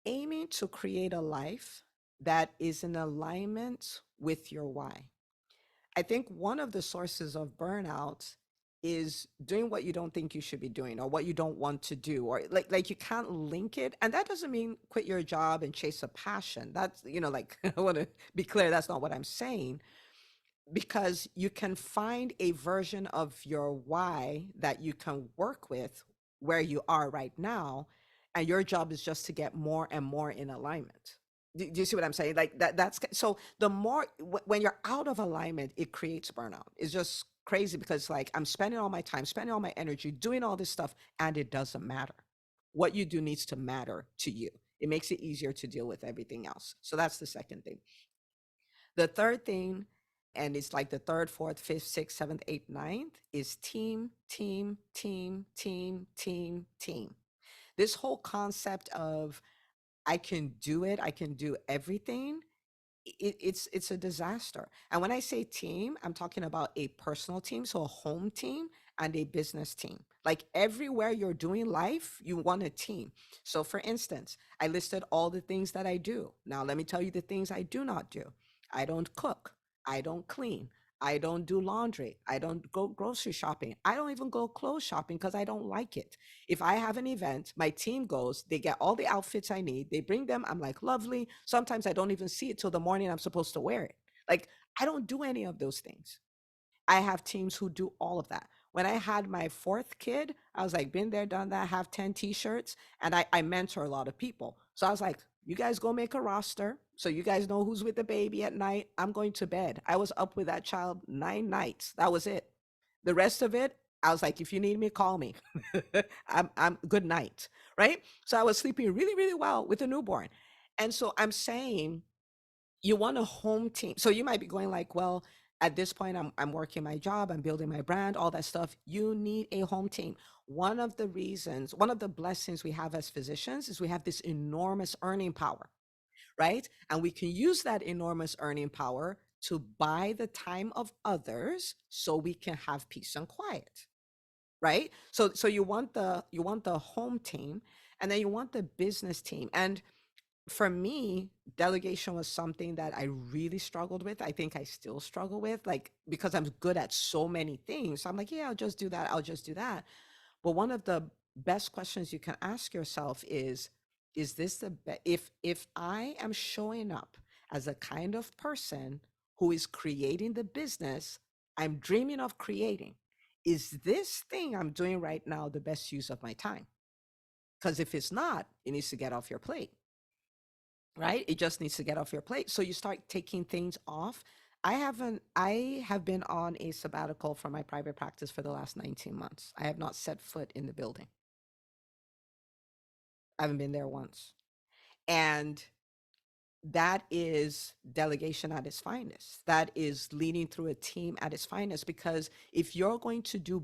aiming to create a life that is in alignment with your why. I think one of the sources of burnout is doing what you don't think you should be doing, or what you don't want to do, or like you can't link it. And that doesn't mean quit your job and chase a passion. That's, like, I want to be clear, that's not what I'm saying. because you can find a version of your why that you can work with where you are right now, and your job is just to get more and more in alignment. Do you see what I'm saying? Like that's so the more when you're out of alignment, it creates burnout. It's just crazy because like I'm spending all my time, spending all my energy doing all this stuff, and it doesn't matter. What you do needs to matter to you. It makes it easier to deal with everything else. So that's the second thing. The third thing, and it's like the third, fourth, fifth, sixth, seventh, eighth, ninth, is team, team, team, team, team, team. This whole concept of I can do it, I can do everything, it's a disaster. And when I say team, I'm talking about a personal team, so a home team and a business team. Like everywhere you're doing life, you want a team. So for instance, I listed all the things that I do. Now let me tell you the things I do not do. I don't cook, I don't clean, I don't do laundry, I don't go grocery shopping, I don't even go clothes shopping because I don't like it. If I have an event, my team goes, they get all the outfits I need, they bring them. I'm like, lovely. Sometimes I don't even see it till the morning I'm supposed to wear it. Like, I don't do any of those things. I have teams who do all of that. When I had my fourth kid, I was like, been there, done that, have 10 t-shirts. And I mentor a lot of people. So I was like, you guys go make a roster so you guys know who's with the baby at night. I'm going to bed. I was up with that child 9 nights. That was it. The rest of it, I was like, if you need me, call me. I'm good night. Right. So I was sleeping really, really well with a newborn. And so I'm saying you want a home team. So you might be going like, well, at this point, I'm working my job, I'm building my brand, all that stuff. You need a home team. One of the reasons, one of the blessings we have as physicians is we have this enormous earning power, right? And we can use that enormous earning power to buy the time of others so we can have peace and quiet, right? So you want the home team, and then you want the business team. And for me, delegation was something that I really struggled with. I think I still struggle with, like, because I'm good at so many things. So I'm like, yeah, I'll just do that. I'll just do that. But one of the best questions you can ask yourself is this the best? If I am showing up as a kind of person who is creating the business I'm dreaming of creating, is this thing I'm doing right now the best use of my time? Because if it's not, it needs to get off your plate, right? It just needs to get off your plate. So you start taking things off. I have been on a sabbatical from my private practice for the last 19 months. I have not set foot in the building. I haven't been there once. And that is delegation at its finest. That is leading through a team at its finest. Because if you're going to do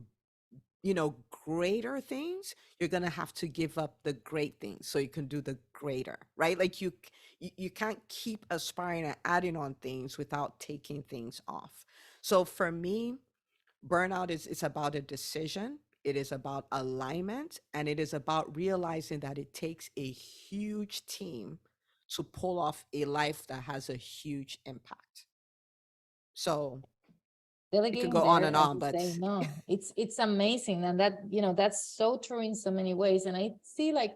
greater things, you're going to have to give up the great things so you can do the greater, right? Like you can't keep aspiring and adding on things without taking things off. So for me, burnout is it's about a decision, it is about alignment, and it is about realizing that it takes a huge team to pull off a life that has a huge impact. So you can Delegating go on there, and as on, you but say, no, it's amazing. And that, that's so true in so many ways. And I see, like,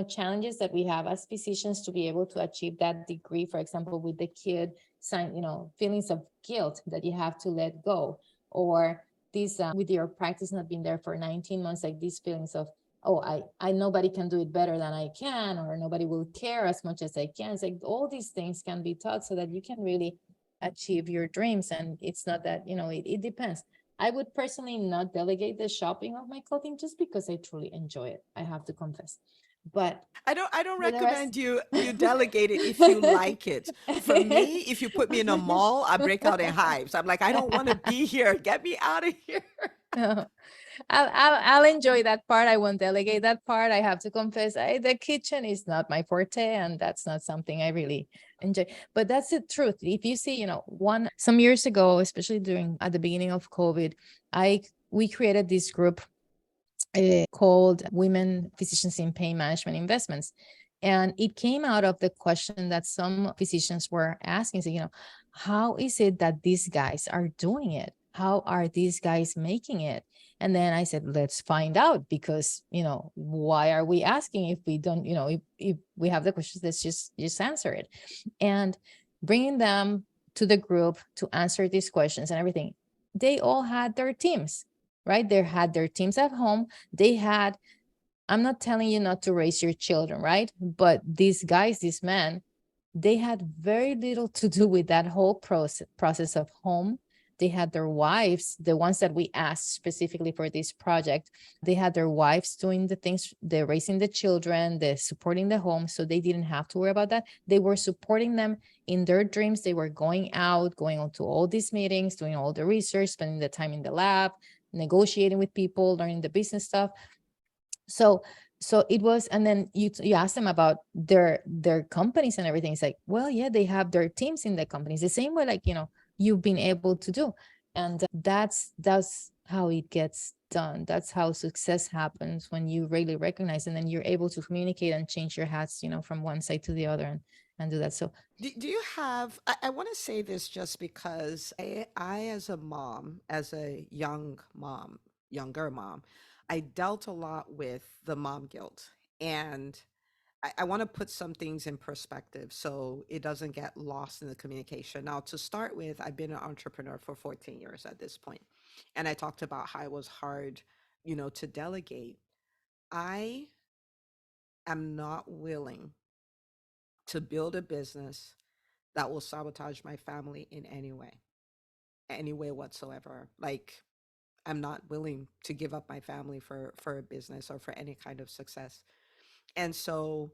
challenges that we have as physicians to be able to achieve that degree, for example, with the kid, feelings of guilt that you have to let go, or this with your practice not being there for 19 months, like these feelings of, oh, I nobody can do it better than I can, or nobody will care as much as I can. It's like all these things can be taught so that you can really achieve your dreams. And it's not that, it depends. I would personally not delegate the shopping of my clothing just because I truly enjoy it, I have to confess. But I don't for the rest, recommend you delegate it if you like it. For me, if you put me in a mall, I break out in hives. I'm like, I don't want to be here. Get me out of here. no, I'll enjoy that part. I won't delegate that part. I have to confess, the kitchen is not my forte, and that's not something I really enjoy. But that's the truth. If you see, some years ago, especially at the beginning of COVID, we created this group called Women Physicians in Pain Management Investments. And it came out of the question that some physicians were asking, so, how is it that these guys are doing it? How are these guys making it? And then I said, let's find out, because, why are we asking if we don't, if we have the questions, let's just answer it. And bringing them to the group to answer these questions and everything, they all had their teams, right? They had their teams at home. They had, I'm not telling you not to raise your children, right? But these guys, these men, they had very little to do with that whole process of home. They had their wives, the ones that we asked specifically for this project, they had their wives doing the things, they're raising the children, they're supporting the home. So they didn't have to worry about that. They were supporting them in their dreams. They were going out, going on to all these meetings, doing all the research, spending the time in the lab, negotiating with people, learning the business stuff. So it was, and then you ask them about their companies and everything. It's like, well, yeah, they have their teams in the companies the same way, like, you've been able to do. And that's how it gets done. That's how success happens, when you really recognize, and then you're able to communicate and change your hats, from one side to the other, and do that. So Do you have, I want to say this just because I, as a mom, as a younger mom, I dealt a lot with the mom guilt. And I want to put some things in perspective so it doesn't get lost in the communication. Now, to start with, I've been an entrepreneur for 14 years at this point, and I talked about how it was hard, to delegate. I am not willing to build a business that will sabotage my family in any way whatsoever. Like, I'm not willing to give up my family for a business or for any kind of success. And so,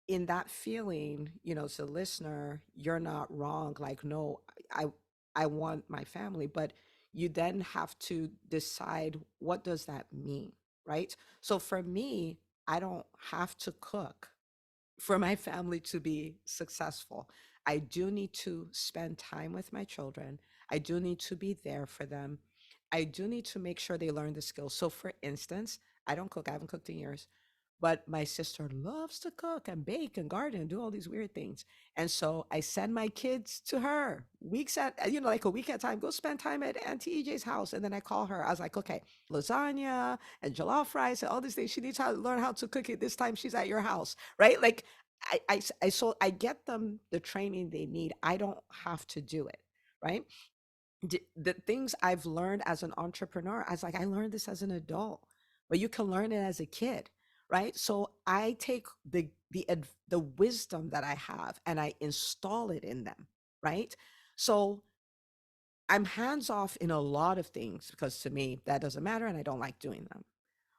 in that feeling, as a listener, you're not wrong. Like, no, I I want my family, but you then have to decide, what does that mean, right? So for me, I don't have to cook for my family to be successful. I do need to spend time with my children. I do need to be there for them. I do need to make sure they learn the skills. So, for instance, I don't cook, I haven't cooked in years, but my sister loves to cook and bake and garden and do all these weird things. And so I send my kids to her weeks at, like a week at a time, go spend time at Auntie EJ's house. And then I call her. I was like, okay, lasagna and jollof rice and all these things. She needs to learn how to cook it this time she's at your house, right? Like, so I get them the training they need. I don't have to do it, right? The things I've learned as an entrepreneur, I was like, I learned this as an adult, but you can learn it as a kid, right? So I take the wisdom that I have and I install it in them, right? So I'm hands off in a lot of things because to me that doesn't matter and I don't like doing them,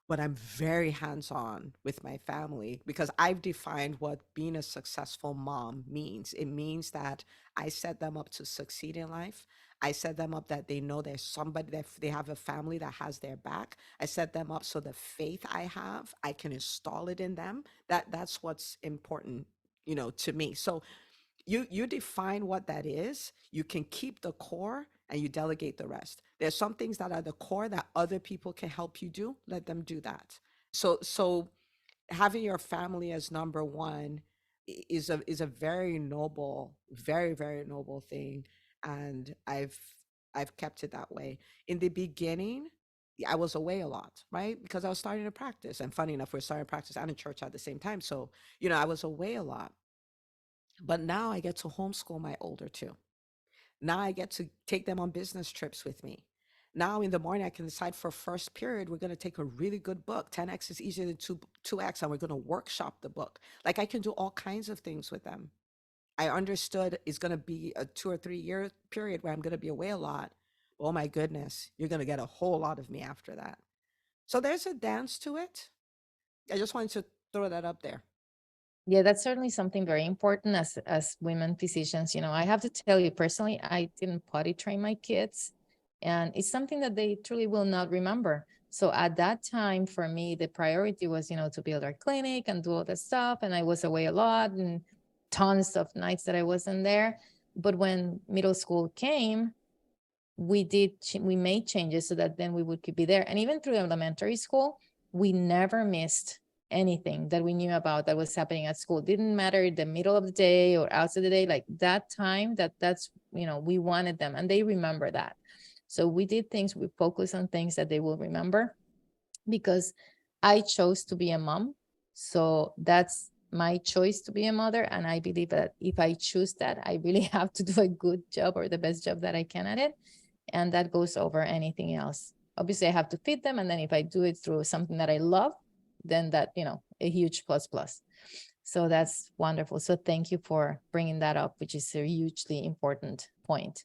but I'm very hands on with my family because I've defined what being a successful mom means. It means that I set them up to succeed in life. I set them up that they know there's somebody, that they have a family that has their back. I set them up so the faith I have, I can install it in them. That's what's important, to me. So you define what that is. You can keep the core and you delegate the rest. There's some things that are the core that other people can help you do. Let them do that. So having your family as number one is a very noble, very, very noble thing. And I've kept it that way. In the beginning, I was away a lot, right? Because I was starting to practice. And funny enough, we're starting to practice and in church at the same time. So, I was away a lot. But now I get to homeschool my older two. Now I get to take them on business trips with me. Now in the morning, I can decide for first period, we're going to take a really good book. 10x is easier than 2x, and we're going to workshop the book. Like, I can do all kinds of things with them. I understood it's going to be a 2 or 3 year period where I'm going to be away a lot. Oh my goodness, you're going to get a whole lot of me after that. So there's a dance to it. I just wanted to throw that up there. yeah, that's certainly something very important as women physicians. I have to tell you personally, I didn't potty train my kids, and it's something that they truly will not remember. So at that time, for me, the priority was, to build our clinic and do all that stuff. And I was away a lot and tons of nights that I wasn't there. But when middle school came, we made changes so that then we would be there. And even through elementary school, we never missed anything that we knew about that was happening at school. Didn't matter the middle of the day or outside the day, like that time, that's we wanted them, and they remember that. So we did things, we focused on things that they will remember, because I chose to be a mom. So my choice to be a mother. And I believe that if I choose that, I really have to do a good job or the best job that I can at it. And that goes over anything else. Obviously, I have to feed them. And then if I do it through something that I love, then that, a huge plus plus. So that's wonderful. So thank you for bringing that up, which is a hugely important point.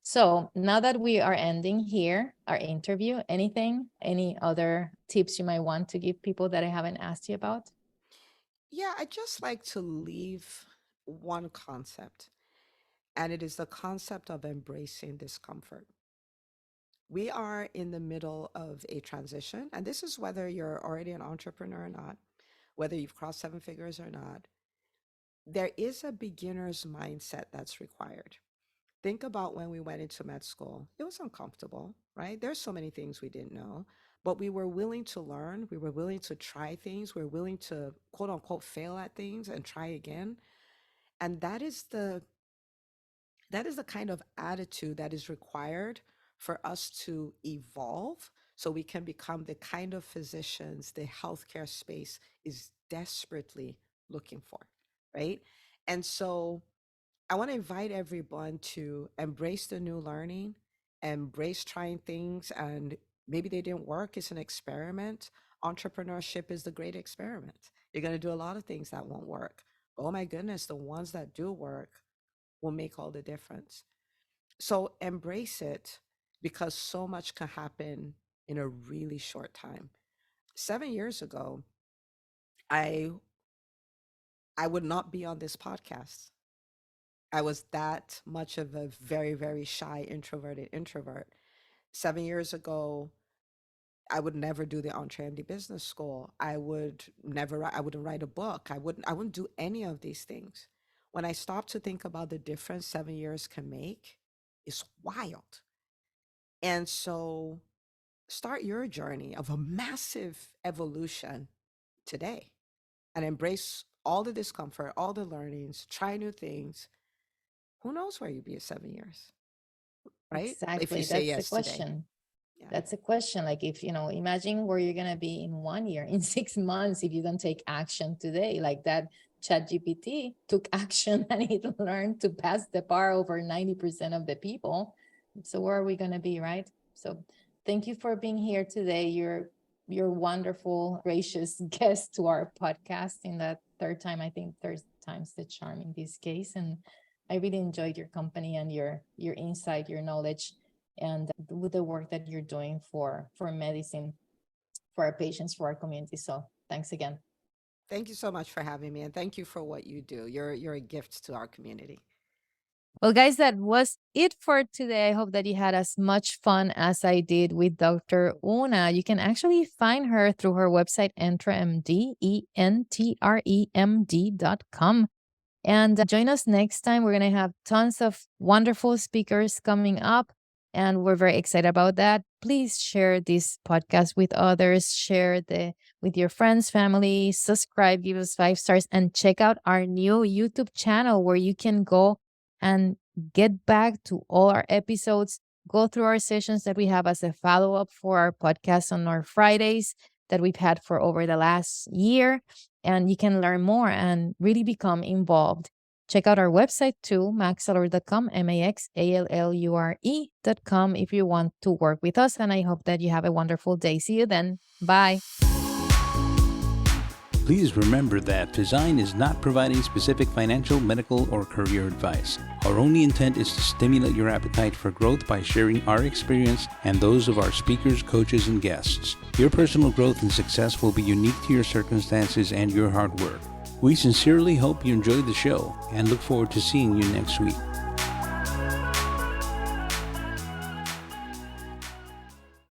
So now that we are ending here, our interview, any other tips you might want to give people that I haven't asked you about? Yeah, I just like to leave one concept, and it is the concept of embracing discomfort. We are in the middle of a transition, and this is whether you're already an entrepreneur or not, whether you've crossed seven figures or not. There is a beginner's mindset that's required. Think about when we went into med school. It was uncomfortable, right? There's so many things we didn't know, but we were willing to learn. We were willing to try things. We were willing to quote unquote fail at things and try again. And that is the kind of attitude that is required for us to evolve so we can become the kind of physicians the healthcare space is desperately looking for, right? And so I want to invite everyone to embrace the new learning, embrace trying things, and maybe they didn't work. It's an experiment. Entrepreneurship is the great experiment. You're going to do a lot of things that won't work. Oh my goodness, the ones that do work will make all the difference. So embrace it because so much can happen in a really short time. 7 years ago, I I would not be on this podcast. I was that much of a very, very shy, introverted introvert. 7 years ago, I would never do the EntreMD business school. I wouldn't write a book. I wouldn't do any of these things. When I stopped to think about the difference 7 years can make, it's wild. And so start your journey of a massive evolution today and embrace all the discomfort, all the learnings, try new things. Who knows where you'll be in 7 years, right? If you Exactly. say That's the yes today. question. Yeah. That's a question. Like if, imagine where you're going to be in 1 year, in 6 months, if you don't take action today, like that ChatGPT took action and it learned to pass the bar over 90% of the people. So where are we going to be, right? So thank you for being here today. You're wonderful, gracious guest to our podcast in that third time. I think third time's the charm in this case. And I really enjoyed your company and your insight, your knowledge, and with the work that you're doing for medicine, for our patients, for our community. So thanks again. Thank you so much for having me, and thank you for what you do. You're a gift to our community. Well, guys, that was it for today. I hope that you had as much fun as I did with Dr. Una. You can actually find her through her website, EntreMD, ENTREMD.com. And join us next time. We're going to have tons of wonderful speakers coming up, and we're very excited about that. Please share this podcast with others, with your friends, family, subscribe, give us 5 stars, and check out our new YouTube channel where you can go and get back to all our episodes, go through our sessions that we have as a follow-up for our podcast on our Fridays that we've had for over the last year. And you can learn more and really become involved. Check out our website too, maxallure.com, maxallure.com, if you want to work with us. And I hope that you have a wonderful day. See you then. Bye. Please remember that Design is not providing specific financial, medical, or career advice. Our only intent is to stimulate your appetite for growth by sharing our experience and those of our speakers, coaches, and guests. Your personal growth and success will be unique to your circumstances and your hard work. We sincerely hope you enjoyed the show and look forward to seeing you next week.